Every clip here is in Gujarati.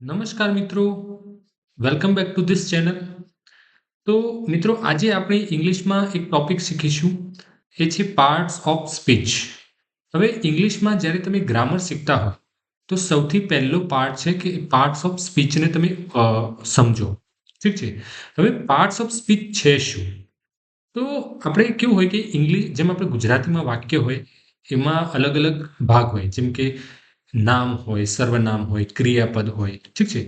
નમસ્કાર મિત્રો, welcome back to this channel. તો મિત્રો, આજે આપણે ઇંગ્લિશમાં એક ટોપિક શીખીશું. એ છે પાર્ટ્સ ઓફ સ્પીચ. હવે ઇંગ્લિશમાં જ્યારે તમે ગ્રામર શીખતા હો તો સૌથી પહેલો પાર્ટ છે કે પાર્ટ્સ ઓફ સ્પીચને તમે સમજો. ઠીક છે. હવે પાર્ટ્સ ઓફ સ્પીચ છે શું? તો આપણે કેવું હોય કે ઇંગ્લિશ જેમ આપણે ગુજરાતીમાં વાક્ય હોય એમાં અલગ અલગ ભાગ હોય, જેમ કે નામ હોય, સર્વનામ હોય, ક્રિયાપદ હોય. ઠીક છે.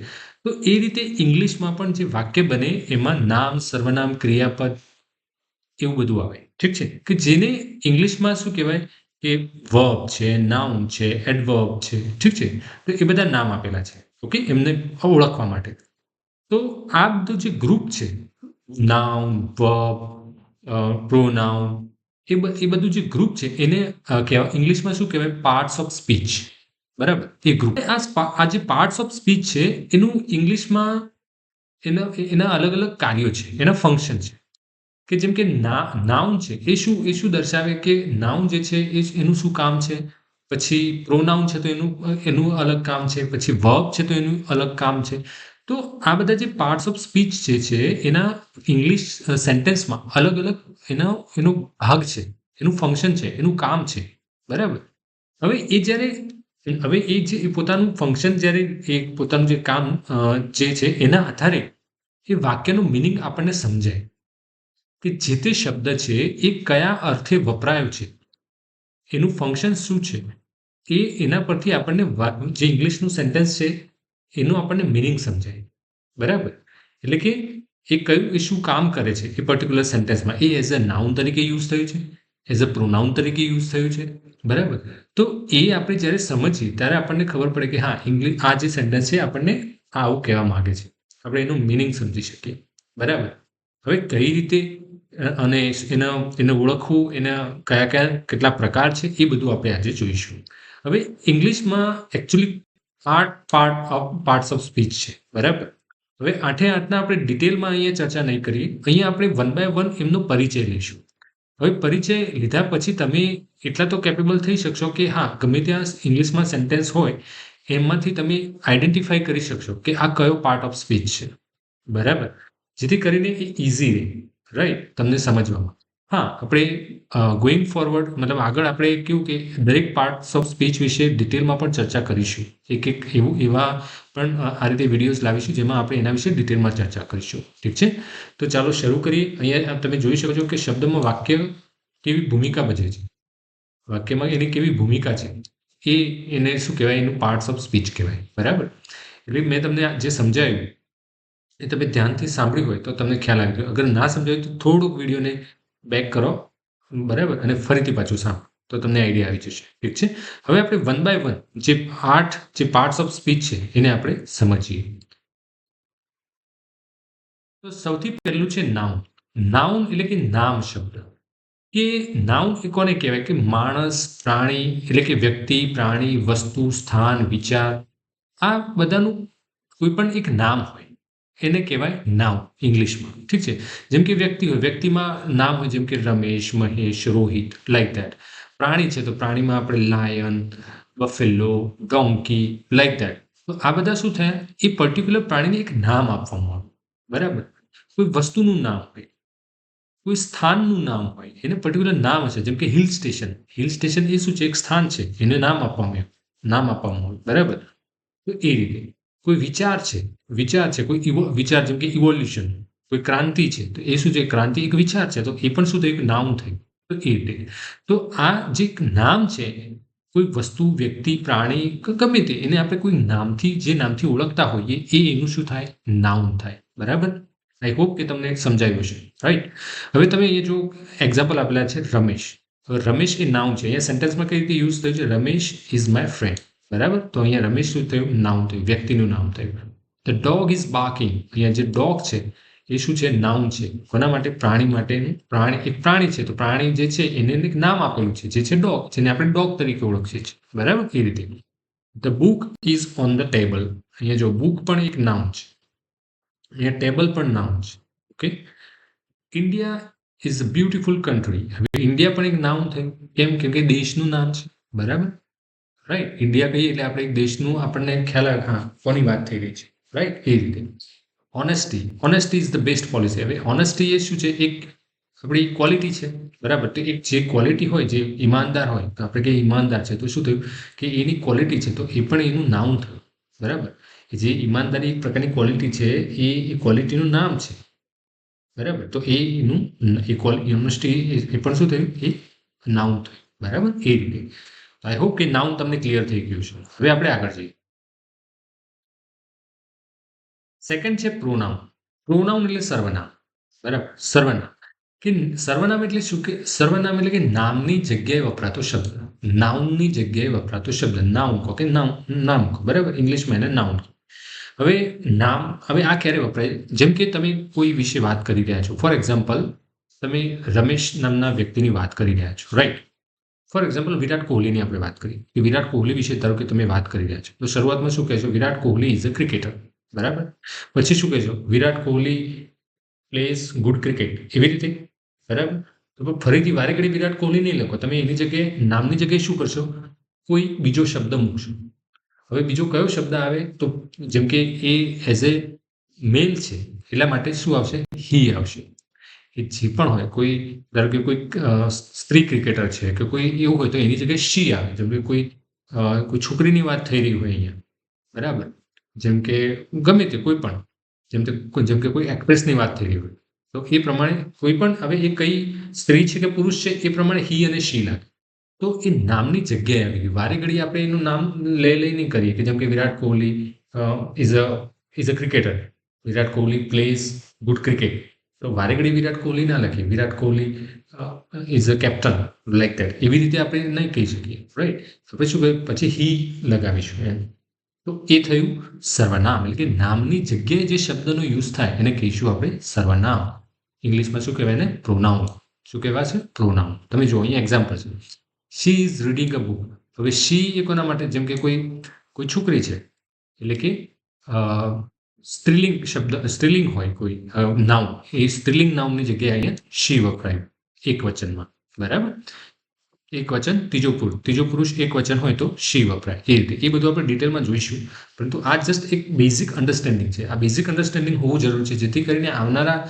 તો એ રીતે ઇંગ્લિશમાં પણ જે વાક્ય બને એમાં નામ, સર્વનામ, ક્રિયાપદ એવું બધું આવે. ઠીક છે. કે જેને ઇંગ્લિશમાં શું કહેવાય કે વર્બ છે, નાઉન છે, એડવર્બ છે. ઠીક છે. તો એ બધા નામ આપેલા છે. ઓકે, એમને ઓળખવા માટે. તો આ બધું જે ગ્રુપ છે, નાઉન, વર્બ, પ્રોનાઉન, એ બધું જે ગ્રુપ છે એને કહેવાય ઇંગ્લિશમાં શું કહેવાય? Parts of speech. બરાબર, એ ગ્રુપ. આ જે પાર્ટ્સ ઓફ સ્પીચ છે એનું ઇંગ્લિશમાં એના અલગ અલગ કાર્યો છે, એના ફંક્શન છે. કે જેમ કે નાઉન છે એ શું દર્શાવે કે નાઉન જે છે એનું શું કામ છે. પછી પ્રોનાઉન છે તો એનું અલગ કામ છે. પછી વર્બ છે તો એનું અલગ કામ છે. તો આ બધા જે પાર્ટ્સ ઓફ સ્પીચ જે છે એના ઇંગ્લિશ સેન્ટેન્સમાં અલગ અલગ એનો ભાગ છે, એનું ફંક્શન છે, એનું કામ છે. બરાબર. હવે એ જે પોતાનું ફંક્શન જ્યારે એ પોતાનું જે કામ જે છે એના આધારે એ વાક્યનું મિનિંગ આપણને સમજાય કે જે તે શબ્દ છે એ કયા અર્થે વપરાયો છે, એનું ફંક્શન શું છે. એના પરથી આપણને જે ઇંગ્લિશનું સેન્ટેન્સ છે એનું આપણને મિનિંગ સમજાય. બરાબર. એટલે કે એ કયું એ શું કામ કરે છે એ પર્ટિક્યુલર સેન્ટેન્સમાં. એ એઝ અ નાઉન તરીકે યુઝ થયું છે, એઝ અ પ્રોનાઉન તરીકે યુઝ થયું છે. બરાબર. તો એ આપણે જ્યારે સમજીએ ત્યારે આપણને ખબર પડે કે હા, આ જે સેન્ટેન્સ છે આપણને આવું કહેવા માંગે છે. આપણે એનું મિનિંગ સમજી શકીએ. બરાબર. હવે કઈ રીતે અને એને ઓળખવું, એના કયા કયા કેટલા પ્રકાર છે એ બધું આપણે આજે જોઈશું. હવે ઇંગ્લિશમાં એકચ્યુઅલી પાર્ટ્સ ઓફ સ્પીચ છે. બરાબર. હવે આઠે આઠના આપણે ડિટેલમાં અહીંયા ચર્ચા નહીં કરીએ. અહીંયા આપણે વન બાય વન એમનો પરિચય લઈશું. હવે પરિચય લીધા પછી તમે એટલા તો કેપેબલ થઈ શકશો કે હા, ગમે ત્યાં ઇંગ્લિશમાં સેન્ટેન્સ હોય એમાંથી તમે આઈડેન્ટિફાઈ કરી શકશો કે આ કયો પાર્ટ ઓફ સ્પીચ છે. બરાબર. જેથી કરીને એ ઇઝી રહે, રાઈટ, તમને સમજવામાં. હા, આપણે ગોઈંગ ફોરવર્ડ મતલબ આગળ આપણે કેવું કે દરેક પાર્ટ્સ ઓફ સ્પીચ વિશે ડિટેલમાં પણ ચર્ચા કરીશું. એક એવા પણ આ રીતે વિડીયોઝ લાવીશું જેમાં આપણે એના વિશે ડિટેલમાં ચર્ચા કરીશું. ઠીક છે. તો ચાલો શરૂ કરીએ. અહીંયા તમે જોઈ શકો છો કે શબ્દમાં વાક્ય કેવી ભૂમિકા ભજવે છે. વાક્યમાં એની કેવી ભૂમિકા છે એને શું કહેવાય? એનું પાર્ટ્સ ઓફ સ્પીચ કહેવાય. બરાબર. એટલે મેં તમને જે સમજાવ્યું એ તમે ધ્યાનથી સાંભળ્યું હોય તો તમને ખ્યાલ આવી ગયો. અગર ના સમજાયું તો થોડુંક વિડીયોને બેક કરો. બરાબર. અને ફરીથી પાછું સાંભળો તો તમને આઈડિયા આવી જશે. ઠીક છે. હવે આપણે વન બાય વન જે પાર્ટ્સ ઓફ સ્પીચ છે એને આપણે સમજીએ. તો સૌથી પહેલું છે નાઉન. નાઉન એટલે કે નામ શબ્દ. કે નાઉન એ કોને કહેવાય? કે માણસ, પ્રાણી એટલે કે વ્યક્તિ, પ્રાણી, વસ્તુ, સ્થાન, વિચાર, આ બધાનું કોઈ પણ એક નામ હોય એને કહેવાય નાઉન ઇંગ્લિશમાં. ઠીક છે. જેમ કે વ્યક્તિ હોય, વ્યક્તિમાં નામ હોય જેમ કે રમેશ, મહેશ, રોહિત, લાઈક ધેટ. પ્રાણી છે તો પ્રાણીમાં આપણે lion, Buffalo, donkey, like that. તો આ બધા શું થયા? એ પર્ટિક્યુલર પ્રાણીને એક નામ આપવામાં આવ્યું. બરાબર. કોઈ વસ્તુનું નામ હોય, કોઈ સ્થાનનું નામ હોય, એને પર્ટિક્યુલર નામ હશે. જેમ કે હિલ સ્ટેશન. હિલ સ્ટેશન એ શું છે? એક સ્થાન છે, એને નામ આપવામાં આવ્યું. બરાબર. તો એ રીતે કોઈ વિચાર છે, કોઈ વિચાર જેમ કે ઇવોલ્યુશન. કોઈ ક્રાંતિ છે તો એ શું છે? ક્રાંતિ એક વિચાર છે, તો એ પણ શું થયું? એક નામ થયું. તો એ રીતે તો આ જે નામ છે, કોઈ વસ્તુ, વ્યક્તિ, પ્રાણી ગમે તે એને આપણે કોઈ જે નામથી ઓળખતા હોઈએ એનું શું થાય? નાઉન થાય. બરાબર. આઈ હોપ કે તમને સમજાયું હશે. રાઈટ. હવે તમે એ જો એક્ઝામ્પલ આપેલા છે રમેશ. રમેશ એ નાઉન છે. અહીંયા સેન્ટેન્સમાં કઈ રીતે યુઝ થયું છે? Ramesh is my friend. બરાબર. તો અહીંયા રમેશ શું થયું? નાઉન થયું, વ્યક્તિનું નામ થયું. The dog is barking. અહીંયા જે ડોગ છે એ શું છે? નાઉન છે. કોના માટે? પ્રાણી માટેનું. એક પ્રાણી છે તો પ્રાણી જે છે એને એક નામ આપેલું છે જે છે ડોગ, જેને આપણે ડોગ તરીકે ઓળખીએ છીએ. બરાબર. એ રીતે the book is on the table. અહીંયા જો બુક પણ એક નાઉન છે, અહીંયા ટેબલ પણ નાઉન છે. Okay. India is a beautiful country. હવે ઇન્ડિયા પણ એક નાઉન થયું. કેમ? કે દેશનું નામ છે. બરાબર. રાઈટ. ઇન્ડિયા કહીએ એટલે આપણે એક દેશનું આપણને ખ્યાલ આવે, હા કોની વાત થઈ રહી છે, રાઈટ. એ રીતે honesty is the best policy. હવે ઓનેસ્ટી એ શું છે, એક આપણી ક્વોલિટી છે, બરાબર. તો એક જે ક્વોલિટી હોય, જે ઈમાનદાર હોય, તો આપણે કહીએ ઈમાનદાર છે, તો શું થયું કે એની ક્વોલિટી છે, તો એ પણ એનું નામ થયું, બરાબર. જે ઈમાનદારી એક પ્રકારની ક્વોલિટી છે, એ ક્વોલિટીનું નામ છે, બરાબર. તો એનું ઓનેસ્ટી એ પણ શું થયું, એ નાઉન થયું, બરાબર. એ રીતે આઈ હોપ કે નાઉન તમને ક્લિયર થઈ ગયું છે. હવે આપણે આગળ જઈએ. સેકન્ડ છે પ્રોનાઉન. પ્રોનાઉન એટલે સર્વનામ, બરાબર. સર્વનામ કે સર્વનામ એટલે શું, કે સર્વનામ એટલે કે નામની જગ્યાએ વપરાતો શબ્દ. નાઉનની જગ્યાએ વપરાતો શબ્દ. નાઉન કહો કે નામ કહો, બરાબર. ઇંગ્લિશમાં એને નાઉન કહો. હવે નામ, હવે આ ક્યારે વપરાય, જેમ કે તમે કોઈ વિશે વાત કરી રહ્યા છો. ફોર એક્ઝામ્પલ, તમે રમેશ નામના વ્યક્તિની વાત કરી રહ્યા છો, રાઈટ. ફોર એક્ઝામ્પલ, વિરાટ કોહલીની આપણે વાત કરી કે વિરાટ કોહલી વિશે ધારો કે તમે વાત કરી રહ્યા છો, તો શરૂઆતમાં શું કહેશો, વિરાટ કોહલી ઇઝ અ ક્રિકેટર, બરાબર. પછી શું કહેશો, વિરાટ કોહલી પ્લેઝ ગુડ ક્રિકેટ, એવી રીતે, બરાબર. તો ફરીથી વારે ઘડી વિરાટ કોહલી નહીં લખો, તમે એની જગ્યાએ, નામની જગ્યાએ શું કરશો, કોઈ બીજો શબ્દ મૂકશો. હવે બીજો કયો શબ્દ આવે, તો જેમ કે એ એઝ એ મેલ છે, એટલા માટે શું આવશે, હી આવશે. એ જે પણ હોય, કોઈ ધારો કે કોઈ સ્ત્રી ક્રિકેટર છે કે કોઈ એવું હોય, તો એની જગ્યાએ શી આવે. જેમ કે કોઈ છોકરીની વાત થઈ રહી હોય અહીંયા, બરાબર. જેમ કે ગમે તે કોઈ પણ, જેમ કે કોઈ એક્ટ્રેસની વાત થઈ રહી હોય, તો એ પ્રમાણે કોઈ પણ, હવે એ કઈ સ્ત્રી છે કે પુરુષ છે, એ પ્રમાણે હી અને શી લાગે. તો એ નામની જગ્યાએ આવી ગયું. વારે ઘડી આપણે એનું નામ લઈ નહીં કરીએ, કે જેમ કે Virat Kohli is a cricketer, Virat Kohli plays good cricket. તો વારે ઘડી વિરાટ કોહલી ના લખીએ, Virat Kohli is a captain, like that. એવી રીતે આપણે નહીં કહી શકીએ, રાઈટ. તો પછી શું કહે, પછી હી લગાવીશું એમ. તો એ થયું સર્વનામ, એટલે કે નામની જગ્યાએ જે શબ્દનો યુઝ થાય એને કહીશું આપણે સર્વનામ. ઇંગ્લિશમાં શું કહેવાય એને, પ્રોનાઉન. શું કહેવાય છે, પ્રોનાઉન. તમે જો અહીંયા એક્ઝામ્પલ છે, she is reading a book. હવે શી એ કોના માટે, જેમ કે કોઈ છોકરી છે, એટલે કે સ્ત્રીલિંગ શબ્દ, સ્ત્રીલિંગ હોય કોઈ નાઉન, એ સ્ત્રીલિંગ નાઉનની જગ્યાએ અહીંયા શી વપરાય એક વચનમાં, બરાબર. એક વચન, ત્રીજો પુરુષ એક વચન હોય તો શી વપરાય, એ રીતે. એ બધું આપણે ડિટેલમાં જોઈશું, પરંતુ આ જસ્ટ એક બેઝિક અન્ડરસ્ટેન્ડિંગ છે. આ બેઝિક અન્ડરસ્ટેન્ડિંગ હોવું જરૂરી છે, જેથી કરીને આવનારા,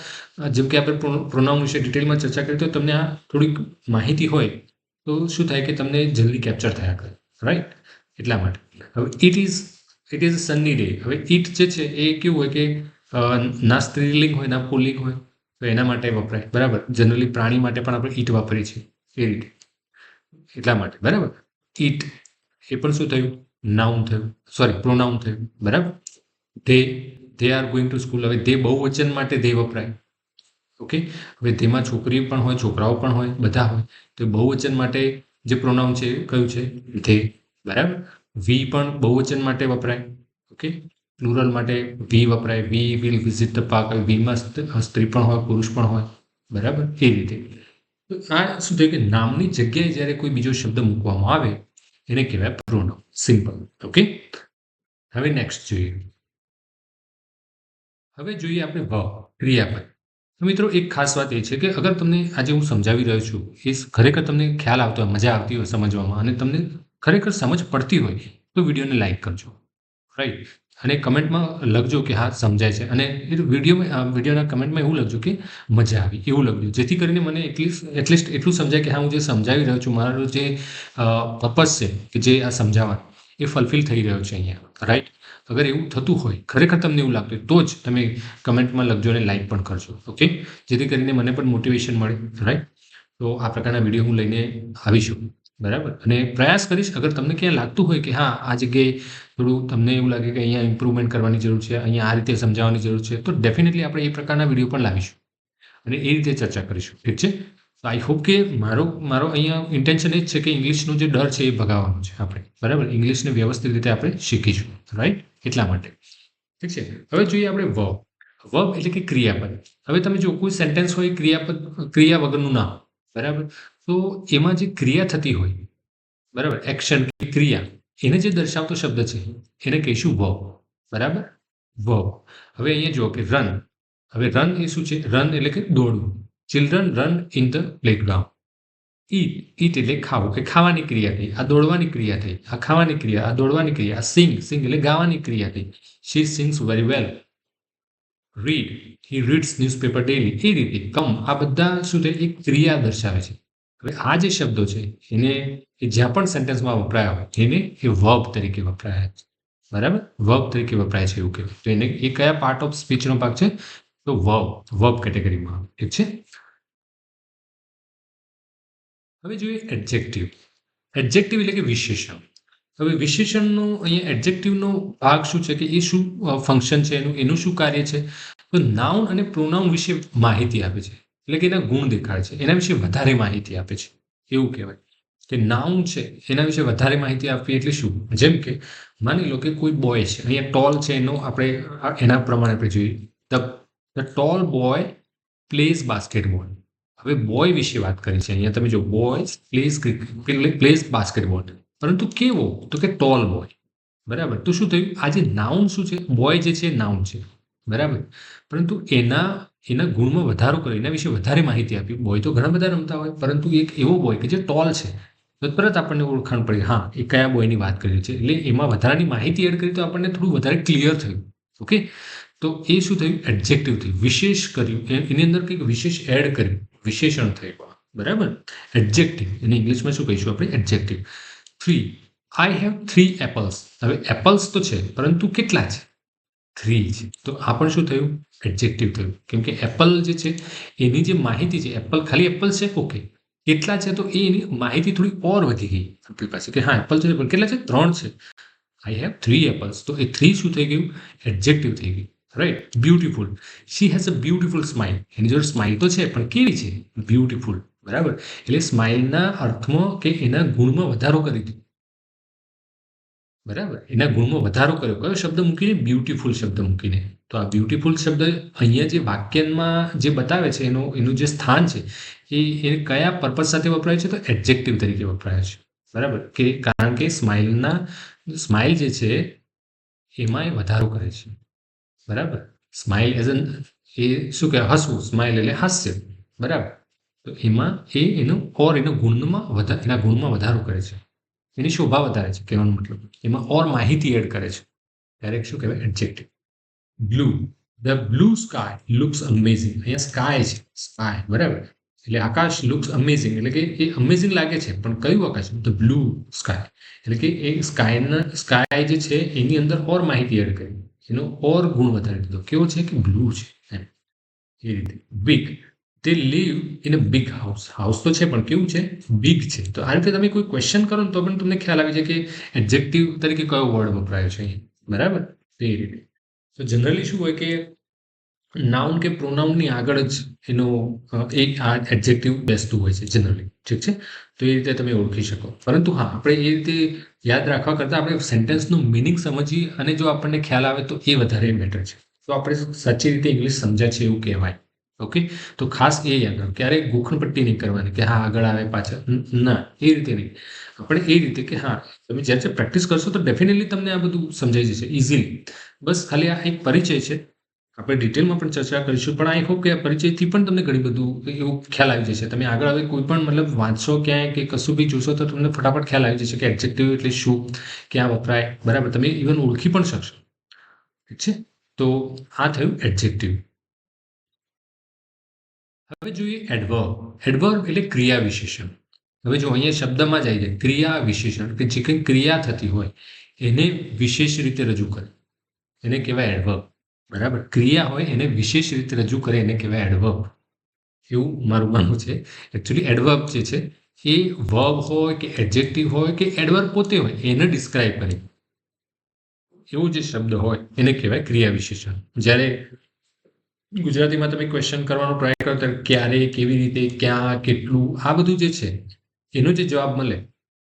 જેમ કે આપણે પ્રોનાઉન વિશે ડિટેલમાં ચર્ચા કરી, તો તમને આ થોડીક માહિતી હોય તો શું થાય કે તમને જલ્દી કેપ્ચર થયા કરે, રાઈટ. એટલા માટે. હવે it is a Sunny day. હવે ઇટ જે છે એ કેવું હોય કે ના સ્ત્રીલિંગ હોય ના પુલ્લિંગ હોય, તો એના માટે વપરાય, બરાબર. જનરલી પ્રાણી માટે પણ આપણે ઈટ વાપરીએ છીએ, એ રીતે. એટલા માટે, બરાબર. ઇટ એ પણ શું થયું, નાઉન થયું, સોરી પ્રોનાઉન થયું, બરાબર. They are going to school. હવે ધે બહુવચન માટે ધે વપરાય, ઓકે. હવે તેમાં છોકરી પણ હોય, છોકરાઓ પણ હોય, બધા હોય. તો બહુવચન માટે જે પ્રોનાઉન છે કયું છે, ધે, બરાબર. વી પણ બહુવચન માટે વપરાય, ઓકે. પ્લુરલ માટે વી વપરાય, we will visit the park. વીમાં સ્ત્રી પણ હોય, પુરુષ પણ હોય, બરાબર. એ રીતે. તો આ શું થયું કે નામની જગ્યાએ જ્યારે કોઈ બીજો શબ્દ મૂકવામાં આવે એને કહેવાય પ્રોનાઉન. Simple, okay. હવે નેક્સ્ટ જોઈએ. હવે જોઈએ આપણે ક્રિયાપદ. તો મિત્રો એક ખાસ વાત એ છે કે અગર તમને આજે હું સમજાવી રહ્યો છું, એ ખરેખર તમને ખ્યાલ આવતો હોય, મજા આવતી હોય સમજવામાં, અને તમને ખરેખર સમજ પડતી હોય, તો વિડીયોને લાઈક કરજો, રાઈટ. અને કમેન્ટમાં લખજો કે હા સમજાય છે, અને વિડીયોના કમેન્ટમાં એવું લખજો કે મજા આવી, એવું લખજો, જેથી કરીને મને એટલીસ્ટ એટલું સમજાય કે હા હું જે સમજાવી રહ્યો છું, મારો જે પર્પઝ છે કે જે આ સમજાવવા, એ ફલફિલ થઈ રહ્યો છે અહીંયા, રાઈટ. અગર એવું થતું હોય, ખરેખર તમને એવું લાગતું હોય, તો જ તમે કમેન્ટમાં લખજો અને લાઈક પણ કરજો, ઓકે. જેથી કરીને મને પણ મોટિવેશન મળે, રાઈટ. તો આ પ્રકારના વિડીયો હું લઈને આવીશું, બરાબર. અને પ્રયાસ કરીશ, અગર તમને ક્યાંય લાગતું હોય કે હા આ જગ્યાએ થોડું તમને એવું લાગે કે અહીંયા ઇમ્પ્રુવમેન્ટ કરવાની જરૂર છે, અહીંયા આ રીતે સમજાવવાની જરૂર છે, તો ડેફિનેટલી આપણે એ પ્રકારના વિડીયો પણ લાવીશું અને એ રીતે ચર્ચા કરીશું, ઠીક છે. તો આઈ હોપ કે મારો અહીંયા ઇન્ટેન્શન એ જ છે કે ઇંગ્લિશનો જે ડર છે એ ભગાવવાનો છે આપણે, બરાબર. ઇંગ્લિશને વ્યવસ્થિત રીતે આપણે શીખીશું, રાઈટ. એટલા માટે, ઠીક છે. હવે જોઈએ આપણે વર્બ એટલે કે ક્રિયાપદ. હવે તમે જો કોઈ સેન્ટેન્સ હોય, ક્રિયા વગરનું ના, બરાબર. તો એમાં જે ક્રિયા થતી હોય, બરાબર, એક્શન કે ક્રિયા, એને જે દર્શાવતો શબ્દ છે એને કહીશું વર્બ, બરાબર. વર્બ. હવે અહીંયા જુઓ કે રન. હવે રન એ શું છે, રન એટલે કે દોડવું. Children run in the playground. Eat એટલે ખાવું, કે ખાવાની ક્રિયા થઈ, આ દોડવાની ક્રિયા થઈ, આ ખાવાની ક્રિયા, આ દોડવાની ક્રિયા, આ સિંગ એટલે ગાવાની ક્રિયા થઈ. શી સિંગ્સ વેરી વેલ. રીડ, હી રીડ્સ ન્યૂઝપેપર ડેલી. એ રીતે કમ, આ બધા શું થાય, એક ક્રિયા દર્શાવે છે. હવે આ જે શબ્દો છે એને જ્યાં પણ સેન્ટેન્સમાં વપરાયા હોય એને એ વર્બ તરીકે વપરાયા છે. બરાબર, વર્બ તરીકે વપરાય છે એવું કહેવાય. તો એને એ કયા પાર્ટ ઓફ સ્પીચનો ભાગ છે? તો વર્બ કેટેગરીમાં. ઠીક છે. હવે જોઈએ એડજેક્ટિવ. એડજેક્ટિવ એટલે કે વિશેષણ. હવે વિશેષણનો અહીંયા એડજેક્ટિવનો ભાગ શું છે, કે એ શું ફંક્શન છે એનું શું કાર્ય છે? તો નાઉન અને પ્રોનાઉન વિશે માહિતી આપે છે, એટલે કે એના ગુણ દેખાડે છે, એના વિશે વધારે માહિતી આપે છે એવું કહેવાય. કે નાઉન છે એના વિશે વધારે માહિતી આપવી એટલે શું? જેમ કે માની લો કે કોઈ બોય છે, અહીંયા ટોલ છે એનો આપણે એના પ્રમાણે આપણે જોઈએ. The tall boy plays basketball. હવે બોય વિશે વાત કરી છે અહીંયા. તમે જો બોય પ્લેઝ બાસ્કેટબોલ, પરંતુ કેવો? તો કે ટોલ બોય. બરાબર. તો શું થયું? આ જે નાઉન શું છે, બોય જે છે નાઉન છે, બરાબર, પરંતુ એના ગુણમાં વધારો કર્યો, એના વિશે વધારે માહિતી આપી. બોય તો ઘણા બધા રમતા હોય, પરંતુ એક એવો બોય કે જે ટોલ છે, તો તરત આપણને ઓળખાણ પડી, હા એ કયા બોયની વાત કરી છે. એટલે એમાં વધારાની માહિતી એડ કરી તો આપણને થોડું વધારે ક્લિયર થયું. ઓકે, તો એ શું થયું? એડજેક્ટિવ થયું, વિશેષ કર્યું, એની અંદર કંઈક વિશેષ એડ કર્યું, વિશેષણ થયું. બરાબર, એડજેક્ટિવ. એને ઇંગ્લિશમાં શું કહીશું આપણે? એડજેક્ટિવ. 3. I have 3 apples. હવે એપલ્સ તો છે, પરંતુ કેટલા છે? 3 છે. તો આ પણ શું થયું? એડજેક્ટિવ થયું. કેમ કે એપલ જે છે એની જે માહિતી છે, એપલ ખાલી એપલ છે, ઓકે, કેટલા છે? તો એની માહિતી થોડી ઓર વધી ગઈ આપણી પાસે, કે હા એપલ છે, પણ કેટલા છે? 3 છે. I have 3 apples. તો એ 3 શું થઈ ગયું? એડજેક્ટિવ થઈ ગયું. Right. Beautiful. She has a beautiful smile. એની જોડે સ્માઇલ તો છે, પણ કેવી છે? બ્યુટીફુલ. બરાબર. એટલે સ્માઇલના અર્થમાં કે એના ગુણમાં વધારો કરી દીધો. બરાબર, એના ગુણમાં વધારો કર્યો. કયો શબ્દ મૂકીને? બ્યુટીફુલ શબ્દ મૂકીને. તો આ બ્યુટીફુલ શબ્દ અહીંયા જે વાક્યમાં જે બતાવે છે એનું જે સ્થાન છે એ કયા પર્પઝ સાથે વપરાય છે? તો એડજેક્ટિવ તરીકે વપરાય છે. બરાબર, કે કારણ કે સ્માઇલ જે છે એમાં એ વધારો કરે છે. બરાબર, સ્માઇલ એઝ એન, એ શું કહેવાય? હસવું. સ્માઇલ એટલે હાસ્ય. બરાબર. તો એમાં એના ગુણમાં વધારો કરે છે, એની શોભા વધારે છે, કહેવાનો મતલબ. એમાં ઓર માહિતી એડ કરે છે, ત્યારે શું કહેવાય? Adjective. Blue. The blue sky looks amazing. અહીંયા સ્કાય છે, સ્કાય. બરાબર, એટલે આકાશ લુક્સ અમેઝિંગ, એટલે કે એ અમેઝિંગ લાગે છે, પણ કયું આકાશ? The blue sky. એટલે કે એ સ્કાય જે છે એની અંદર ઓર માહિતી એડ કરી, એનો ઓર ગુણ વધારી દીધો. કેવો છે? કે બ્લુ છે. એ રીતે. બિગ. તે live in a big house. House તો છે, પણ કેવું છે? બિગ છે. તો આ રીતે તમે કોઈ ક્વેશ્ચન કરો ને તો પણ તમને ખ્યાલ આવી જાય કે એડજેક્ટિવ તરીકે કયો વર્ડ વપરાયો છે અહીં. બરાબર, તે રીતે. તો જનરલી શું હોય કે નાઉન કે પ્રોનાઉનની આગળ જ એનો એક આ એડજેક્ટિવ બેસતું હોય છે જનરલી. ઠીક છે. તો એ રીતે તમે ઓળખી શકો. પરંતુ હા, આપણે એ રીતે યાદ રાખવા કરતાં આપણે સેન્ટેન્સનું મિનિંગ સમજીએ અને જો આપણને ખ્યાલ આવે તો એ વધારે બેટર છે. તો આપણે સાચી રીતે ઇંગ્લિશ સમજ્યા છે એવું કહેવાય. ઓકે, તો ખાસ એ યાદ રાખો. ક્યારેય ગોખણપટ્ટી નહીં કરવાની કે હા આગળ આવે પાછળ, ના, એ રીતે નહીં. આપણે એ રીતે કે હા, તમે જ્યારે પ્રેક્ટિસ કરશો તો ડેફિનેટલી તમને આ બધું સમજાઈ જશે ઇઝીલી. બસ ખાલી આ એક પરિચય છે. આપણે ડિટેલમાં પણ ચર્ચા કરીશું, પણ આઈ હોપ કે આ પરિચયથી પણ તમને ઘણી બધું એવું ખ્યાલ આવી જશે. તમે આગળ હવે કોઈ પણ મતલબ વાંચશો ક્યાંય કે કશું બી જોશો તો તમને ફટાફટ ખ્યાલ આવી જશે કે એડજેક્ટિવ એટલે શું, ક્યાં વપરાય. બરાબર, તમે ઇવન ઓળખી પણ શકશો. ઠીક છે. તો આ થયું એડજેક્ટિવ. હવે જોઈએ એડવર્બ. એડવર્બ એટલે ક્રિયા વિશેષણ. હવે જો અહીંયા શબ્દમાં જ આવી જાય ક્રિયા વિશેષણ, કે જે કંઈ ક્રિયા થતી હોય એને વિશેષ રીતે રજૂ કરે, એને કહેવાય એડવર્બ. બરાબર, ક્રિયા હોય એને વિશેષ રીતે રજૂ કરે એને કહેવાય એડવર્બ. એવું મારું માનવું છે. એકચ્યુઅલી એડવર્બ જે છે એ વર્બ હોય કે એડજેક્ટિવ હોય કે એડવર્બ પોતે હોય એને ડિસ્ક્રાઇબ કરે એવો જે શબ્દ હોય એને કહેવાય ક્રિયા વિશેષણ. જ્યારે ગુજરાતીમાં તમે ક્વેશ્ચન કરવાનો ટ્રાય કરો ત્યારે ક્યારે, કેવી રીતે, ક્યાં, કેટલું, આ બધું જે છે એનો જે જવાબ મળે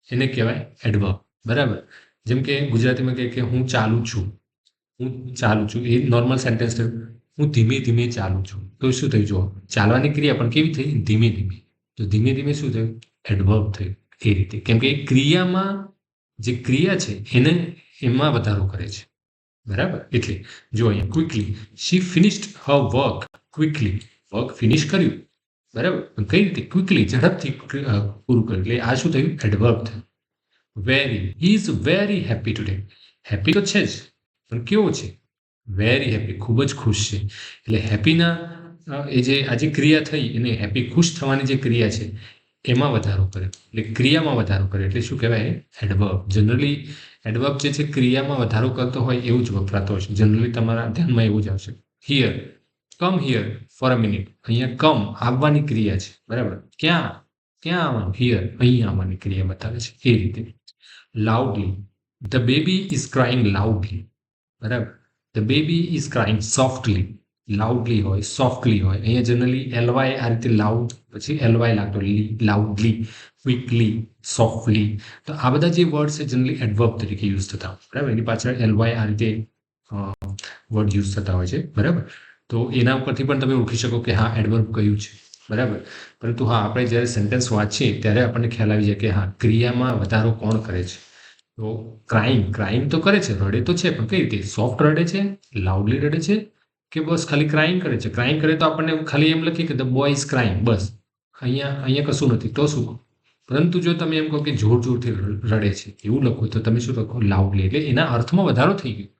એને કહેવાય એડવર્બ. બરાબર, જેમ કે ગુજરાતીમાં કહે કે હું ચાલુ છું. હું ચાલુ છું એ નોર્મલ સેન્ટેન્સ થયું. હું ધીમે ધીમે ચાલું છું. તો શું થયું? જો ચાલવાની ક્રિયા પણ કેવી થઈ? ધીમે ધીમે. તો ધીમે ધીમે શું થયું? એડવર્બ થયું. એ રીતે, કેમ કે ક્રિયામાં જે ક્રિયા છે એમાં વધારો કરે છે. બરાબર, એટલે જો અહીંયા quickly. She finished her work quickly. Work finish કર્યું બરાબર. કઈ રીતે? ક્વિકલી, ઝડપથી પૂરું કર્યું. એટલે આ શું થયું? એડવર્બ થયું. Very, he is very happy today. Happy તો છે જ, પણ કેવો છે? વેરી હેપી, ખૂબ જ ખુશ છે. એટલે હેપીના એ જે આ જે ક્રિયા થઈ એને હેપી, ખુશ થવાની જે ક્રિયા છે એમાં વધારો કરે, એટલે ક્રિયામાં વધારો કરે, એટલે શું કહેવાય? એડવર્બ. જનરલી એડવર્બ જે છે ક્રિયામાં વધારો કરતો હોય એવું જ વપરાતો હોય છે. જનરલી તમારા ધ્યાનમાં એવું જ આવશે. Here, come here for a minute. અહીંયા કમ આવવાની ક્રિયા છે, બરાબર. ક્યાં? ક્યાં આવવાનું? હિયર, અહીં આવવાની ક્રિયા બતાવે છે. એ રીતે. Loudly, the baby is crying loudly. બરાબર. The baby is crying softly. Loudly હોય, સોફ્ટલી હોય. અહીંયા જનરલી એલવાય આ રીતે લાઉડ, પછી એલવાય લાગતો, લાઉડલી, ક્વિકલી, સોફ્ટલી. તો આ બધા જે વર્ડ છે જનરલી એડવર્બ તરીકે યુઝ થતા હોય, બરાબર. એની પાછળ એલવાય આ રીતે વર્ડ યુઝ થતા હોય છે, બરાબર. તો એના ઉપરથી પણ તમે ઓળખી શકો કે હા એડવર્બ કયું છે, બરાબર. પરંતુ હા, આપણે જ્યારે સેન્ટેન્સ વાંચીએ ત્યારે આપણને ખ્યાલ આવી જાય કે હા, ક્રિયામાં વધારો કોણ કરે છે. તો ક્રાઇમ તો કરે છે, રડે તો છે, પણ કઈ રીતે? સોફ્ટ રડે છે, લાઉડલી રડે છે, કે બસ ખાલી ક્રાઇમ કરે છે? ક્રાઇમ કરે તો આપણને ખાલી એમ લખીએ કે ધ બોય ઇઝ ક્રાઇમ, બસ. અહીંયા કશું નથી, તો શું? પરંતુ જો તમે એમ કહો કે જોર જોરથી રડે છે એવું લખો તો તમે શું લખો? લાઉડલી. એટલે એના અર્થમાં વધારો થઈ ગયો.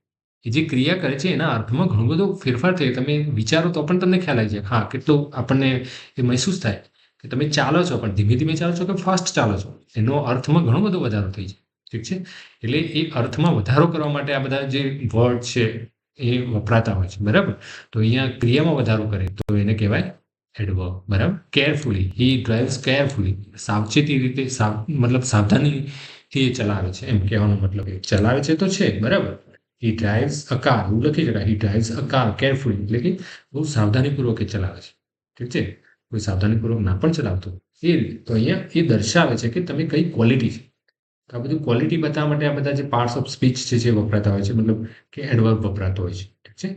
એ જે ક્રિયા કરે છે એના અર્થમાં ઘણો બધો ફેરફાર થયો. તમે વિચારો તો પણ તમને ખ્યાલ આવી જાય. હા, કેટલું આપણને એ મહેસૂસ થાય કે તમે ચાલો છો, પણ ધીમે ધીમે ચાલો છો કે ફાસ્ટ ચાલો છો, એનો અર્થમાં ઘણો બધો વધારો થઈ જાય. ઠીક છે. એટલે એ અર્થમાં વધારો કરવા માટે આ બધા જે વર્ડ છે એ વપરાતા હોય છે, બરાબર. તો અહીંયા ક્રિયામાં વધારો કરે તો એને કહેવાય એડવર્બ, બરાબર. કેરફુલી, હી ડ્રાઇવ્સ કેરફુલી. સાવચેતી રીતે, મતલબ સાવધાનીથી એ ચલાવે છે, એમ કહેવાનો મતલબ. એ ચલાવે છે તો છે, બરાબર. હી ડ્રાઇવ્સ અ કાર, એવું લખી શકાય. હી ડ્રાઇવ્સ અ કાર કેરફુલી, એટલે કે બહુ સાવધાનીપૂર્વક એ ચલાવે છે. ઠીક છે. કોઈ સાવધાનીપૂર્વક ના પણ ચલાવતો એ રીતે. તો અહીંયા એ દર્શાવે છે કે તમે કઈ ક્વોલિટી છે. તો આ બધું ક્વોલિટી બતાવવા માટે આ બધા જે પાર્ટ્સ ઓફ સ્પીચ છે જે વપરાતા હોય છે, મતલબ કે એડવર્બ વપરાતો હોય છે. ઠીક છે.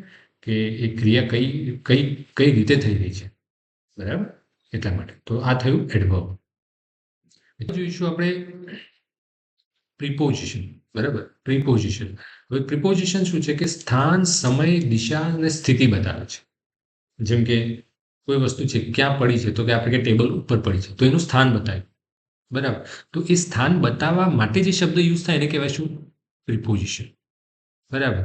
કે એ ક્રિયા કઈ કઈ કઈ રીતે થઈ રહી છે, બરાબર. એટલા માટે તો આ થયું એડવર્બ. જોઈશું આપણે પ્રિપોઝિશન, બરાબર. પ્રિપોઝિશન. હવે પ્રિપોઝિશન શું છે? કે સ્થાન, સમય, દિશા અને સ્થિતિ બતાવે છે. જેમ કે કોઈ વસ્તુ છે, ક્યાં પડી છે? તો કે આપણે કે ટેબલ ઉપર પડી છે, તો એનું સ્થાન બતાવ્યું, બરાબર. તો એ સ્થાન બતાવવા માટે જે શબ્દ યુઝ થાય એને કહેવાય શું? પ્રિપોઝિશન, બરાબર.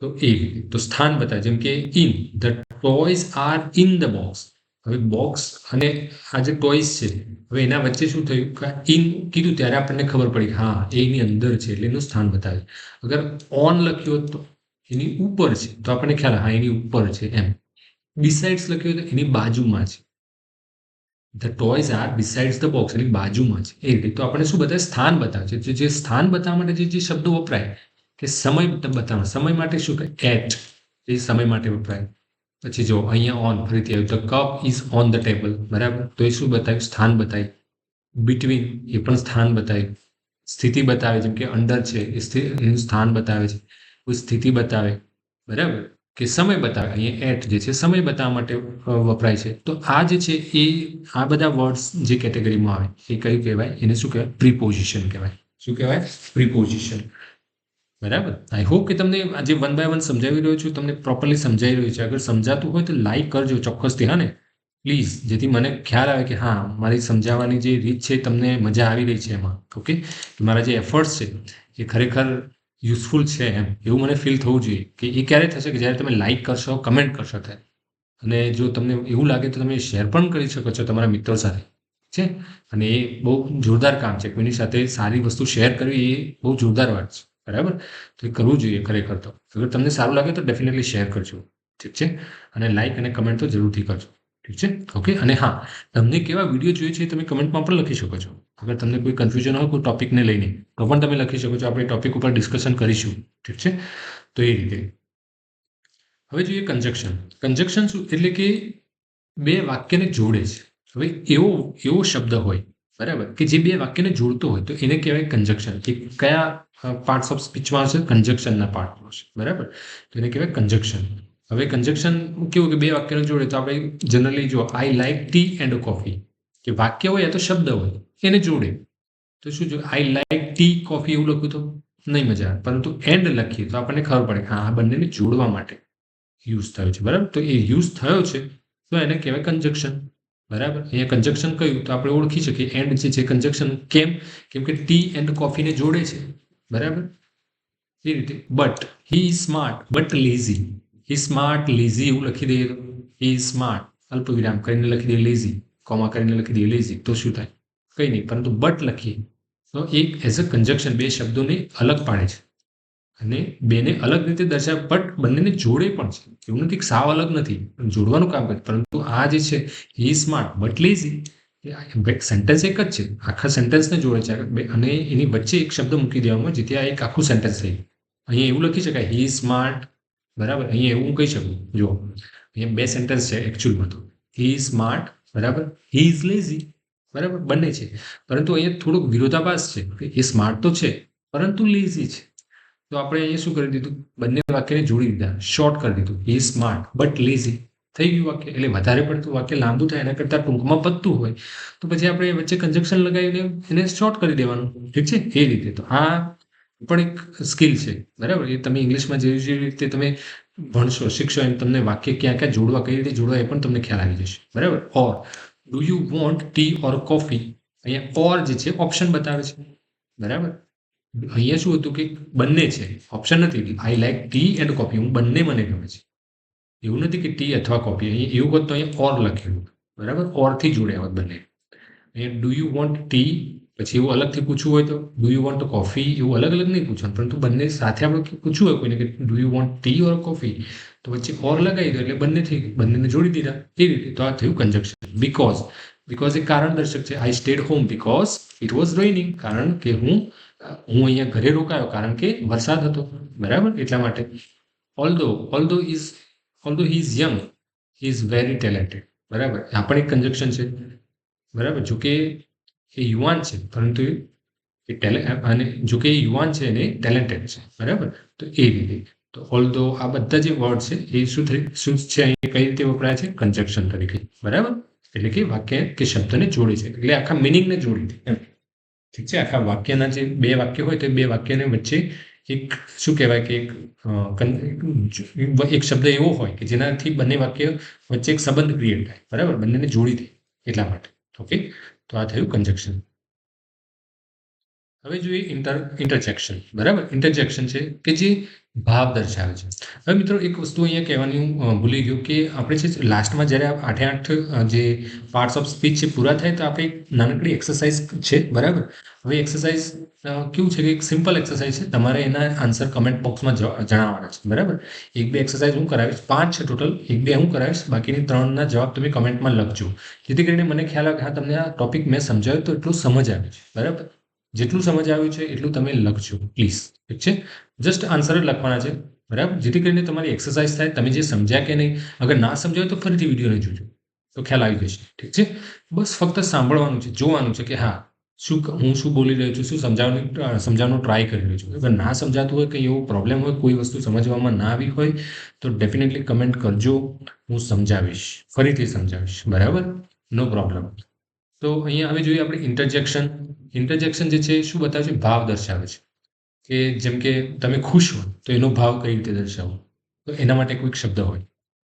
તો એ રીતે તો સ્થાન બતાવે. જેમ કે in the toys are in the box. હવે બોક્સ અને આ જે ટોયઝ છે, હવે એના વચ્ચે શું થયું? કે ઇન કીધું ત્યારે આપણને ખબર પડી કે હા એની અંદર છે, એટલે એનું સ્થાન બતાવે. અગર ઓન લખ્યું હોત તો એની ઉપર છે, તો આપણને ખ્યાલ હા એની ઉપર છે એમ. બિસાઇડ્સ લખ્યું હોય તો એની બાજુમાં છે. The toys are besides the box, એની બાજુમાં છે. એ રીતે તો આપણે શું બતાવે? સ્થાન બતાવે છે. જે સ્થાન બતાવવા માટે જે શબ્દો વપરાય, કે સમય બતાવવા, સમય માટે શું કહે? એટ, એ સમય માટે વપરાય. પછી જો અહીંયા ઓન ફરીથી આવ્યું તો cup is on the table, બરાબર. તો એ શું બતાવ્યું? સ્થાન બતાવ્યું. બિટવીન, એ પણ સ્થાન બતાવ્યું. સ્થિતિ બતાવે, જેમ કે અંડર છે એ એનું સ્થાન બતાવે છે, કોઈ સ્થિતિ બતાવે, બરાબર. કે સમય બતાવે, અહીંયા એટ જે છે સમય બતાવવા માટે વપરાય છે. તો આ જે છે એ આ બધા વર્ડ્સ જે કેટેગરીમાં આવે એ કયું કહેવાય? એને શું કહેવાય? પ્રિપોઝિશન કહેવાય. શું કહેવાય? પ્રિપોઝિશન, બરાબર. આઈ હોપ કે તમને આજે વન બાય વન સમજાવી રહ્યો છું, તમને પ્રોપરલી સમજાવી રહ્યું છે. અગર સમજાતું હોય તો લાઈક કરજો ચોક્કસથી, હા ને, પ્લીઝ, જેથી મને ખ્યાલ આવે કે હા મારી સમજાવવાની જે રીત છે તમને મજા આવી રહી છે એમાં. ઓકે, મારા જે એફર્ટ્સ છે એ ખરેખર યુઝફુલ છે એમ એવું મને ફીલ થવું જોઈએ. કે એ ક્યારે થશે? કે જ્યારે તમે લાઈક કરશો, કમેન્ટ કરશો ત્યારે. અને જો તમને એવું લાગે તો તમે શેર પણ કરી શકો છો તમારા મિત્રો સાથે, છે. અને એ બહુ જોરદાર કામ છે. કોઈની સાથે સારી વસ્તુ શેર કરવી એ બહુ જોરદાર વાત છે, બરાબર. તો એ કરવું જોઈએ ખરેખર. તો અગર તમને સારું લાગે તો ડેફિનેટલી શેર કરજો, ઠીક છે. અને લાઈક અને કમેન્ટ તો જરૂરથી કરજો, ઠીક છે. ઓકે. અને હા, તમને કેવા વિડીયો જોઈએ છે તમે કમેન્ટમાં પણ લખી શકો છો. અગર તમને કોઈ કન્ફ્યુઝન હોય કોઈ ટોપિકને લઈને તો પણ તમે લખી શકો છો. આપણે ટોપિક ઉપર ડિસ્કશન કરીશું, ઠીક છે. તો એ રીતે હવે જોઈએ કન્જક્શન. કન્જક્શન શું? એટલે કે બે વાક્યને જોડે છે. હવે એવો શબ્દ હોય, બરાબર, કે જે બે વાક્યને જોડતો હોય તો એને કહેવાય કન્જક્શન. એ કયા પાર્ટ્સ ઓફ સ્પીચમાં હશે? કન્જક્શનના પાર્ટમાં હશે, બરાબર. તો એને કહેવાય કન્જક્શન. હવે કન્જક્શન કેવું? કે બે વાક્યને જોડે તો આપણે જનરલી જો I like T and coffee, કે વાક્ય હોય યા તો શબ્દ હોય એને જોડે તો શું? જો આઈ લાઈક ટી કોફી એવું લખ્યું તો નહીં મજા આવે, પરંતુ એન્ડ લખીએ તો આપણને ખબર પડે કે હા આ બંનેને જોડવા માટે યુઝ થયો છે, બરાબર. તો એ યુઝ થયો છે તો એને કહેવાય કન્જક્શન, બરાબર. અહીંયા કન્જક્શન કયું તો આપણે ઓળખી શકીએ. એન્ડ જે છે કન્જક્શન કેમ કે ટી એન્ડ કોફીને જોડે છે. બરાબર. એ રીતે but he is smart but lazy. He smart lazy એવું લખી દઈએ તો હી ઇઝ સ્માર્ટ અલ્પ વિરામ કરીને લખી દઈએ લેઝી, કોમા કરીને લખી દઈએ લેઝી, તો શું થાય? કંઈ નહીં. પરંતુ બટ લખીએ તો એક એઝ અ કન્જક્શન બે શબ્દોને અલગ પાડે છે અને બેને અલગ રીતે દર્શાવે, બટ બંનેને જોડે પણ છે. એવું નથી કે સાવ અલગ નથી, જોડવાનું કામ કરે. પરંતુ આ જે છે હી સ્માર્ટ બટ લેઝી, સેન્ટેન્સ એક જ છે, આખા સેન્ટેન્સને જોડે છે અને એની વચ્ચે એક શબ્દ મૂકી દેવામાં જેથી આ એક આખું સેન્ટેન્સ થઈ. અહીંયા એવું લખી શકાય હી સ્માર્ટ. બરાબર. અહીંયા એવું હું કહી શકું, જો અહીંયા બે સેન્ટેન્સ છે એકચ્યુઅલમાં તો હી સ્માર્ટ બરાબર, હી ઇઝ લેઝી બરાબર, બંને છે. પરંતુ અહીંયા થોડુંક વિરોધાભાસ છે કે એ સ્માર્ટ તો છે પરંતુ લેઝી છે. તો આપણે અહીંયા શું કરી દીધું, બંને વાક્યને જોડી દીધા, શોર્ટ કરી દીધું. હી સ્માર્ટ બટ લેઝી થઈ ગયું વાક્ય. એટલે વધારે પડતું વાક્ય લાંબુ થાય એના કરતાં ટૂંકમાં પતતું હોય તો પછી આપણે વચ્ચે કન્જક્શન લગાવીને એને શોર્ટ કરી દેવાનું. ઠીક છે. એ રીતે તો આ પણ એક સ્કિલ છે. બરાબર. એ તમે ઇંગ્લિશમાં જે રીતે તમે ભણશો શીખશો એમ તમને વાક્ય ક્યાં ક્યાં જોડવા, કઈ રીતે જોડવા એ પણ તમને ખ્યાલ આવી જશે. બરાબર. ઓર do you want T or coffee, અહીંયા ઓર જે છે ઓપ્શન બતાવે છે. બરાબર. અહીંયા શું હતું કે બંને છે, ઓપ્શન નથી. I like T and coffee, હું બંને મને ગમે છે. એવું નથી કે ટી અથવા કોફી. અહીંયા એવું હોત તો અહીંયા ઓર લખેલું. બરાબર. ઓરથી જોડ્યા હોત બંને. અહીંયા ડુ યુ વોન્ટ ટી, પછી એવું અલગથી પૂછવું હોય તો ડુ યુ વોન્ટ કોફી, એવું અલગ અલગ નહીં પૂછવાનું. પરંતુ બંને સાથે આપણે પૂછવું હોય કોઈને કે do you want T or coffee, તો વચ્ચે ઓર લગાવી દો એટલે બંને થઈ ગયું, બંનેને જોડી દીધા. એ રીતે તો આ થયું કન્જક્શન. બીકોઝ એક કારણ દર્શક છે. I stayed home because it was raining, કારણ કે હું અહીંયા ઘરે રોકાયો કારણ કે વરસાદ હતો. બરાબર. એટલા માટે. Although he is young he is very talented. બરાબર. આ પણ એક કન્જક્શન છે. બરાબર. જો કે એ યુવાન છે પરંતુ અને જો કે એ યુવાન છે અને ટેલેન્ટેડ છે. બરાબર. તો એ રીતે તો ઓલ્ધો આ બધા જે વર્ડ છે એ શું છે અહીંયા કઈ રીતે વપરાય છે? કન્જક્શન તરીકે. બરાબર. એટલે કે વાક્ય કે શબ્દને જોડે છે, એટલે આખા મિનિંગને જોડી દે. ઠીક છે. આખા વાક્યના જે બે વાક્ય હોય તો બે વાક્યને વચ્ચે એક શું કહેવાય કે એક શબ્દ એવો હોય કે જેનાથી બંને વાક્ય વચ્ચે એક સંબંધ ક્રિએટ થાય. બરાબર. બંનેને જોડી દે એટલા માટે. ઓકે. તો આ થયું કન્જક્શન. હવે જોઈએ ઇન્ટરજેક્શન. બરાબર. ઇન્ટરજેક્શન છે કે જે ભાવ દર્શાવે છે. હવે મિત્રો એક વસ્તુ અહીંયા કહેવાની હું ભૂલી ગયો કે આપણે છે લાસ્ટમાં જ્યારે 8 જે પાર્ટ્સ ઓફ સ્પીચ છે પૂરા થાય તો આપણે એક નાનકડી એક્સરસાઇઝ છે. બરાબર. હવે એક્સરસાઇઝ કેવું છે કે એક સિમ્પલ એક્સરસાઇઝ છે, તમારે એના આન્સર કમેન્ટ બોક્સમાં જણાવવાના છે. બરાબર. એક બે એક્સરસાઇઝ હું કરાવીશ, 5 છે ટોટલ. એક બે હું કરાવીશ, બાકીની 3ના જવાબ તમે કમેન્ટમાં લખજો, જેથી કરીને મને ખ્યાલ આવે કે હા તમને આ ટોપિક મેં સમજાવ્યું તો એટલું સમજ આવે છે. બરાબર. જેટલું સમજ આવ્યું છે એટલું તમે લખજો પ્લીઝ. ઠીક છે. જસ્ટ આન્સર જ લખવાના છે. બરાબર. જેથી કરીને તમારી એક્સરસાઇઝ થાય, તમે જે સમજ્યા કે નહીં, અગર ના સમજાય તો ફરીથી વિડીયોને જોજો તો ખ્યાલ આવી જશે. ઠીક છે. બસ ફક્ત સાંભળવાનું છે, જોવાનું છે કે હા હું શું બોલી રહ્યો છું, શું સમજાવવાનો ટ્રાય કરી રહ્યો છું. અગર ના સમજાતું હોય, કંઈ એવો પ્રોબ્લેમ હોય, કોઈ વસ્તુ સમજવામાં ના આવી હોય તો ડેફિનેટલી કમેન્ટ કરજો, હું સમજાવીશ, ફરીથી સમજાવીશ. બરાબર. નો પ્રોબ્લેમ. તો અહીંયા હવે જોઈએ આપણે ઇન્ટરજેક્શન. ઇન્ટરજેક્શન જે છે શું બતાવે છે? ભાવ દર્શાવે છે. કે જેમ કે તમે ખુશ હો તો એનો ભાવ કઈ રીતે દર્શાવો, તો એના માટે કોઈક શબ્દ હોય.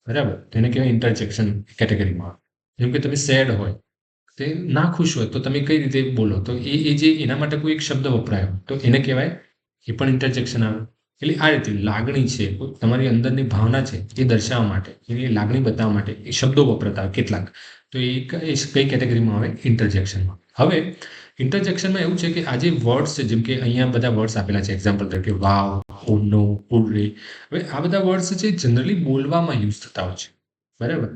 બરાબર. તો એને કહેવાય ઇન્ટરજેક્શન કેટેગરીમાં. જેમ કે તમે સેડ હોય, તે ના ખુશ હોય તો તમે કઈ રીતે બોલો, તો એ જે એના માટે કોઈ એક શબ્દ વપરાયો તો એને કહેવાય, એ પણ ઇન્ટરજેક્શન આવે. એટલે આ રીતે લાગણી છે, તમારી અંદરની ભાવના છે એ દર્શાવવા માટે, એની લાગણી બતાવવા માટે એ શબ્દો વપરાતા હોય કેટલાક. તો એ કઈ કેટેગરીમાં આવે? ઇન્ટરજેક્શનમાં. હવે ઇન્ટરજેક્શનમાં એવું છે કે આ જે વર્ડ્સ છે, જેમ કે અહીંયા બધા વર્ડ્સ આપેલા છે એક્ઝામ્પલ તરીકે વાવ, ઓ નો, હુર્રે. હવે આ બધા વર્ડ્સ છે જનરલી બોલવામાં યુઝ થતા હોય છે. બરાબર.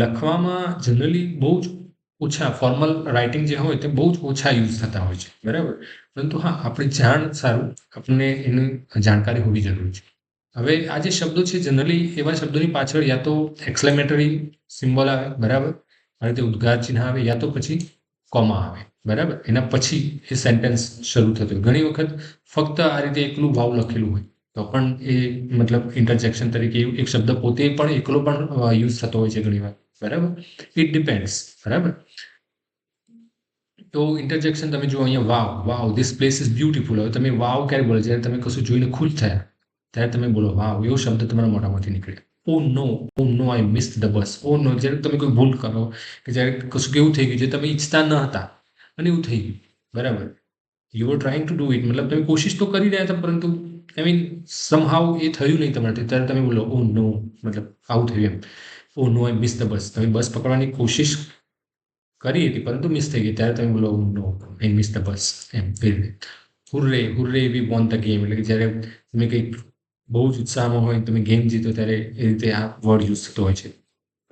લખવામાં જનરલી બહુ જ ઓછા, ફોર્મલ રાઇટિંગ જે હોય તે બહુ જ ઓછા યુઝ થતા હોય છે. બરાબર. પરંતુ હા આપણે જાણ સારું આપણને એની જાણકારી હોવી જરૂરી છે. હવે આ જે શબ્દો છે જનરલી એવા શબ્દોની પાછળ યા તો એક્સક્લેમેટરી સિમ્બોલ આવે. બરાબર. આ રીતે ઉદ્ગાર ચિહ્ન આવે, યા તો પછી કોમા આવે. બરાબર. એના પછી એ સેન્ટેન્સ શરૂ થતું. ઘણી વખત ફક્ત આ રીતે એકલું વાવ લખેલું હોય તો પણ એ મતલબ ઇન્ટરજેક્શન તરીકે એક શબ્દ પોતે પણ એકલો પણ યુઝ થતો હોય છે ઘણી વાર. બરાબર. It depends. બરાબર. તો ઇન્ટરજેક્શન તમે જુઓ અહીંયા વાવ ધીસ પ્લેસ ઇઝ બ્યુટીફુલ. હવે તમે વાવ ક્યારે બોલો? જ્યારે તમે કશું જોઈને ખુશ થયા ત્યારે તમે બોલો વાવ, એવો શબ્દ તમારા મોઢામાંથી નીકળે. ઓ નો આઈ મિસ્ડ ધ બસ. ઓ નો જ્યારે તમે કોઈ ભૂલ કરો કે જ્યારે કશું કેવું થઈ ગયું જે તમે ઈચ્છતા ન હતા અને એવું થઈ ગયું, બરાબર. You are trying to do it, મતલબ તમે કોશિશ તો કરી રહ્યા હતા પરંતુ આઈ મીન સમહાઉ એ થયું નહીં તમારાથી, ત્યારે તમે બોલો ઓ નો, મતલબ આવું થયું એમ. ઓ નો આઈ મિસ ધ બસ, તમે બસ પકડવાની કોશિશ કરી હતી પરંતુ મિસ થઈ ગઈ, ત્યારે તમે બોલો ઓ નો આઈ મિસ ધ બસ, એમ એ રીતે. હુર્રે વી વોન ધ ગેમ, એટલે કે જ્યારે તમે કંઈક બહુ જ ઉત્સાહમાં હોય તમે ગેમ જીતો ત્યારે એ રીતે આ વર્ડ યુઝ થતો હોય છે.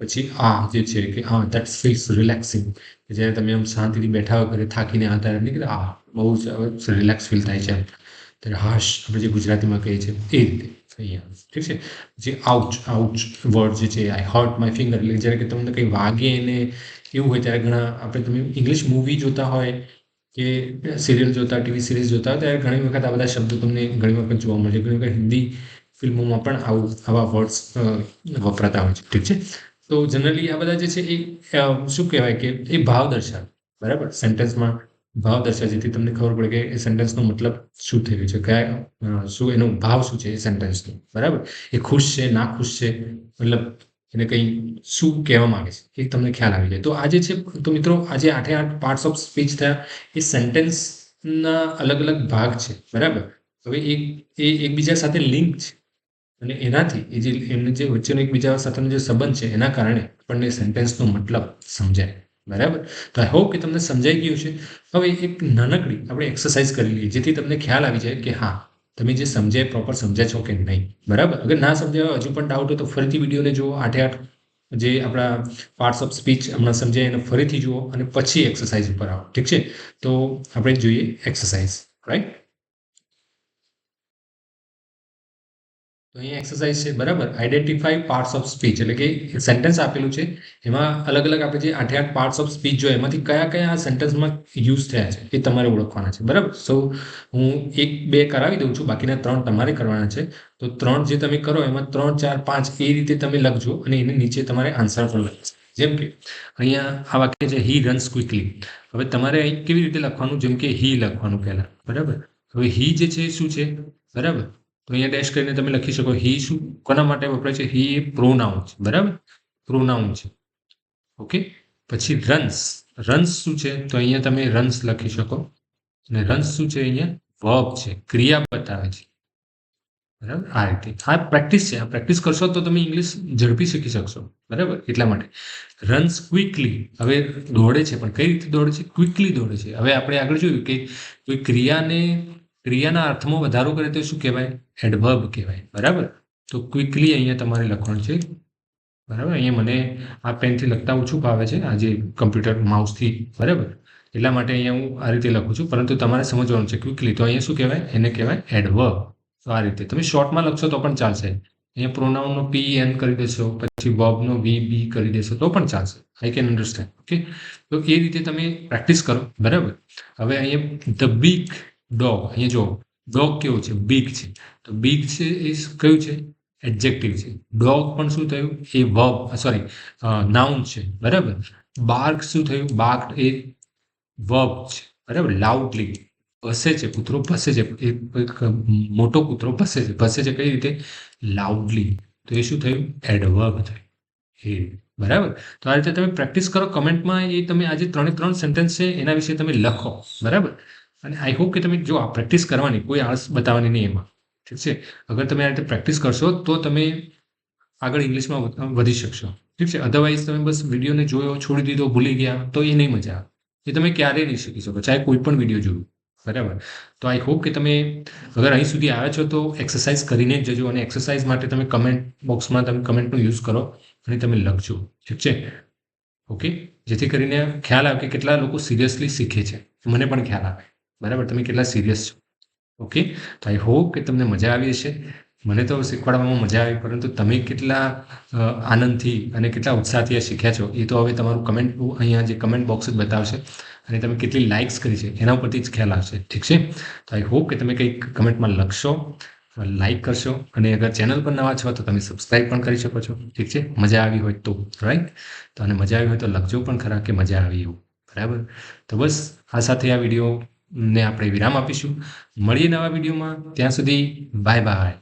પછી આ જે છે કે હા દેટ ફીલ્સ રિલેક્સિંગ, કે જ્યારે તમે આમ શાંતિથી બેઠા હોય ઘરે થાકીને હતા ત્યારે નીકળે આ બહુ જ રિલેક્સ ફીલ થાય છે, ત્યારે હાશ આપણે જે ગુજરાતીમાં કહીએ છીએ એ રીતે અહીંયા, ઠીક છે. જે આઉચ વર્ડ જે છે આઈ હર્ટ માય ફિંગર, એટલે જ્યારે કે તમને કંઈ વાગે ને એવું હોય ત્યારે ઘણા આપણે તમે ઇંગ્લિશ મૂવી જોતા હોય કે સિરિયલ જોતા ટીવી સિરીઝ જોતા હોય ત્યારે ઘણી વખત આ બધા શબ્દો તમને ઘણી વખત જોવા મળે છે. ઘણી વખત હિન્દી ફિલ્મોમાં પણ આવા વર્ડ્સ વપરાતા હોય છે, ઠીક છે. તો જનરલી આ બધા જે છે એ શું કહેવાય કે એ ભાવ દર્શાવે, બરાબર. સેન્ટેન્સમાં ભાવ દર્શાવે, જેથી તમને ખબર પડે કે એ સેન્ટેન્સનો મતલબ શું થઈ રહ્યું છે, કયા શું એનો ભાવ શું છે એ સેન્ટેન્સનો, બરાબર. એ ખુશ છે, ના ખુશ છે, મતલબ એને કંઈ શું કહેવા માંગે છે એ તમને ખ્યાલ આવી જાય. તો આજે છે તો મિત્રો આજે 8 પાર્ટ્સ ઓફ સ્પીચ થયા, એ સેન્ટેન્સના અલગ અલગ ભાગ છે, બરાબર. હવે એ એકબીજા સાથે લિંક છે અને એનાથી એ જે એમને જે વચ્ચેનો એકબીજા સાથેનો જે સંબંધ છે એના કારણે આપણને સેન્ટેન્સનો મતલબ સમજાય, બરાબર. તો આઈ હોપ કે તમને સમજાઈ ગયું છે. હવે એક નાનકડી આપણે એક્સરસાઇઝ કરી લઈએ જેથી તમને ખ્યાલ આવી જાય કે હા તમે જે સમજાય પ્રોપર સમજ્યા છો કે નહીં, બરાબર. અગર ના સમજાય હજુ પણ ડાઉટ હોય તો ફરીથી વિડીયોને જુઓ, 8 જે આપણા પાર્ટ્સ ઓફ સ્પીચ હમણાં સમજાય એને ફરીથી જુઓ અને પછી એક્સરસાઇઝ ઉપર આવો, ઠીક છે. તો આપણે જોઈએ એક્સરસાઇઝ, રાઈટ. તો અહીંયા એક્સરસાઇઝ છે, બરાબર. આઈડેન્ટિફાઈ પાર્ટ્સ ઓફ સ્પીચ, એટલે કે સેન્ટેન્સ આપેલું છે એમાં અલગ અલગ આપણે જે 8 પાર્ટ્સ ઓફ સ્પીચ જોઈએ એમાંથી કયા કયા સેન્ટેન્સમાં યુઝ થયા છે એ તમારે ઓળખવાના છે, બરાબર. સો હું 1-2 કરાવી દઉં છું, બાકીના 3 તમારે કરવાના છે. તો 3 જે તમે કરો એમાં 3, 4, 5 એ રીતે તમે લખજો અને એની નીચે તમારે આન્સર પણ લખજો. જેમ કે અહીંયા આ વાક્ય છે હી રન્સ ક્વિકલી. હવે તમારે અહીં કેવી રીતે લખવાનું, જેમ કે હી લખવાનું પહેલા, બરાબર. હવે હી જે છે શું છે, બરાબર. તો અહીંયા ડેશ કરીને તમે લખી શકો હી શું કોના માટે વપરાય છે, હી એ પ્રોનાઉન છે, બરાબર. પ્રોનાઉન છે, ઓકે. પછી રન્સ શું છે, તો અહીંયા તમે રન્સ લખી શકો અને રન્સ શું છે, અહીંયા વર્બ છે, ક્રિયા બતાવે છે, બરાબર. આ રીતે આ પ્રેક્ટિસ છે, આ પ્રેક્ટિસ કરશો તો તમે ઇંગ્લિશ ઝડપી શીખી શકશો, બરાબર. એટલા માટે રન્સ ક્વિકલી, હવે દોડે છે પણ કઈ રીતે દોડે છે, ક્વિકલી દોડે છે. હવે આપણે આગળ જોયું કે કોઈ ક્રિયાના અર્થમાં વધારો કરે તો શું કહેવાય, એડવર્બ કહેવાય, બરાબર. તો ક્વિકલી અહીંયા તમારે લખવાનું છે, બરાબર. અહીંયા મને આ પેનથી લખતા ઓછું ફાવે છે, આ જે કમ્પ્યુટર માઉસથી, બરાબર. એટલા માટે અહીંયા હું આ રીતે લખું છું, પરંતુ તમારે સમજવાનું છે ક્વિકલી, તો અહીંયા શું કહેવાય, એને કહેવાય એડવર્બ. તો આ રીતે તમે શોર્ટમાં લખશો તો પણ ચાલશે. અહીંયા પ્રોનાઉનનો PN કરી દેશો, પછી વર્બનો VB કરી દેશો તો પણ ચાલશે. I can understand, okay. તો એ રીતે તમે પ્રેક્ટિસ કરો, બરાબર. હવે અહીંયા ધ બિગ ડોગ, અહીંયા જો ડોગ કેવો છે, બિગ છે. તો બિગ છે એ કયું છે, એડજેક્ટિવ છે. ડોગ પણ શું થયું, એ વર્બ નાઉન છે, બરાબર. બાર્ક શું થયું, બાર્ક એ વર્બ છે, બરાબર. લાઉડલી ભસે છે, કૂતરો ભસે છે, એક મોટો કૂતરો ભસે છે કઈ રીતે, લાઉડલી. તો એ શું થયું, એડવર્બ થયું, એ બરાબર. તો આ રીતે તમે પ્રેક્ટિસ કરો. કમેન્ટમાં એ તમે આજે 3 સેન્ટેન્સ છે એના વિશે તમે લખો, બરાબર. અને આઈ હોપ કે તમે જો આ પ્રેક્ટિસ કરવાની, કોઈ આળસ બતાવવાની નહીં એમાં, ઠીક છે. અગર તમે આ રીતે પ્રેક્ટિસ કરશો તો તમે આગળ ઇંગ્લિશમાં વધી શકશો, ઠીક છે. અધરવાઇઝ તમે બસ વિડીયોને જોયો, છોડી દીધો, ભૂલી ગયા તો એ નહીં મજા આવે. એ તમે ક્યારેય નહીં શીખી શકો, ચાહે કોઈ પણ વિડીયો જોયું, બરાબર. તો આઈ હોપ કે તમે અગર અહીં સુધી આવ્યા છો તો એક્સરસાઇઝ કરીને જ જજો અને એક્સરસાઇઝ માટે તમે કમેન્ટ બોક્સમાં તમે કમેન્ટનો યુઝ કરો અને તમે લખજો, ઠીક છે, ઓકે. જેથી કરીને ખ્યાલ આવે કે કેટલા લોકો સિરિયસલી શીખે છે, મને પણ ખ્યાલ આવે, બરાબર. તમે કેટલા સિરિયસ છો, ઓકે. તો આઈ હોપ કે તમને મજા આવી હશે. મને તો શીખવાડવામાં મજા આવી, પરંતુ તમે કેટલા આનંદથી અને કેટલા ઉત્સાહથી આ શીખ્યા છો એ તો હવે તમારું કમેન્ટ અહીંયા જે કમેન્ટ બોક્સ જ બતાવશે અને તમે કેટલી લાઇક્સ કરી છે એના ઉપરથી જ ખ્યાલ આવશે, ઠીક છે. તો આઈ હોપ કે તમે કંઈક કમેન્ટમાં લખશો, લાઇક કરશો અને અગર ચેનલ પર નવા છો તો તમે સબસ્ક્રાઇબ પણ કરી શકો છો, ઠીક છે. મજા આવી હોય તો, રાઈટ. તો અને મજા આવી હોય તો લખજો પણ ખરા કે મજા આવી એવું, બરાબર. તો બસ આ સાથે આ વિડીયોને આપણે વિરામ આપીશું. મળીએ નવા વિડીયોમાં, ત્યાં સુધી બાય બાય.